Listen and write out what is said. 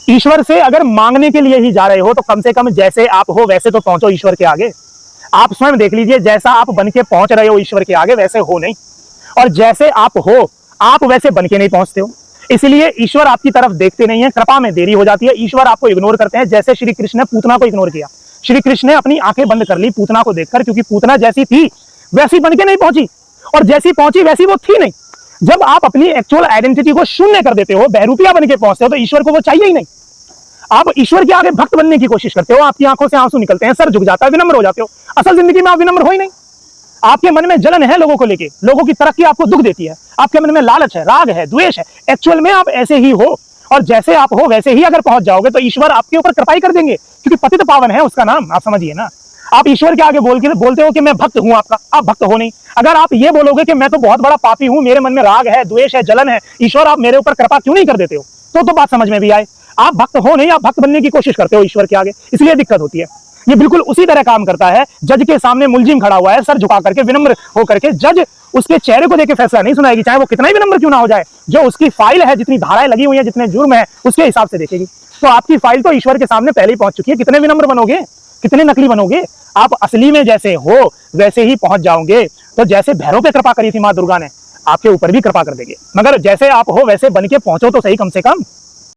ईश्वर से अगर मांगने के लिए ही जा रहे हो तो कम से कम जैसे आप हो वैसे तो पहुंचो ईश्वर के आगे। आप स्वयं देख लीजिए, जैसा आप बन के पहुंच रहे हो ईश्वर के आगे वैसे हो नहीं, और जैसे आप हो आप वैसे बन के नहीं पहुंचते हो। इसलिए ईश्वर आपकी तरफ देखते नहीं है, कृपा में देरी हो जाती है, ईश्वर आपको इग्नोर करते हैं। जैसे श्री कृष्ण ने पूतना को इग्नोर किया, श्री कृष्ण ने अपनी आंखें बंद कर ली पूतना को देखकर, क्योंकि पूतना जैसी थी वैसी बन के नहीं पहुंची, और जैसी पहुंची वैसी वो थी नहीं। जब आप अपनी एक्चुअल आइडेंटिटी को शून्य कर देते हो, बहरूपिया बन के पहुंचते हो, तो ईश्वर को वो चाहिए ही नहीं। आप ईश्वर के आगे भक्त बनने की कोशिश करते हो, आपकी आंखों से आंसू निकलते हैं, सर झुक जाता है, विनम्र हो जाते हो। असल जिंदगी में आप विनम्र हो ही नहीं। आपके मन में जलन है लोगों को लेके, लोगों की तरक्की आपको दुख देती है, आपके मन में लालच है, राग है, द्वेष है। एक्चुअल में आप ऐसे ही हो, और जैसे आप हो वैसे ही अगर पहुंच जाओगे तो ईश्वर आपके ऊपर कृपा ही कर देंगे, क्योंकि पतित पावन है उसका नाम, आप समझिए ना। आप ईश्वर के आगे बोलते हो कि मैं भक्त हूं आपका, आप भक्त हो नहीं। अगर आप ये बोलोगे कि मैं तो बहुत बड़ा पापी हूं, मेरे मन में राग है, द्वेष है, जलन है, ईश्वर आप मेरे ऊपर कृपा क्यों नहीं कर देते हो, तो बात समझ में भी आए। आप भक्त हो नहीं, आप भक्त बनने की कोशिश करते हो ईश्वर के आगे, इसलिए दिक्कत होती है। ये बिल्कुल उसी तरह काम करता है, जज के सामने मुलजिम खड़ा हुआ है, सर झुका करके विनम्र होकर के, जज उसके चेहरे को देकर फैसला नहीं सुनाएगी, चाहे वो कितना ही विनम्र क्यों ना हो जाए। जो उसकी फाइल है, जितनी धाराएं लगी हुई है, जितने जुर्म है, उसके हिसाब से देखेगी। तो आपकी फाइल तो ईश्वर के सामने पहले ही पहुंच चुकी है। कितने विनम्र बनोगे, कितने नकली बनोगे, आप असली में जैसे हो वैसे ही पहुंच जाओगे। तो जैसे भैरव पे कृपा करी थी माँ दुर्गा ने, आपके ऊपर भी कृपा कर देगी। मगर जैसे आप हो वैसे बन के पहुंचो तो सही कम से कम।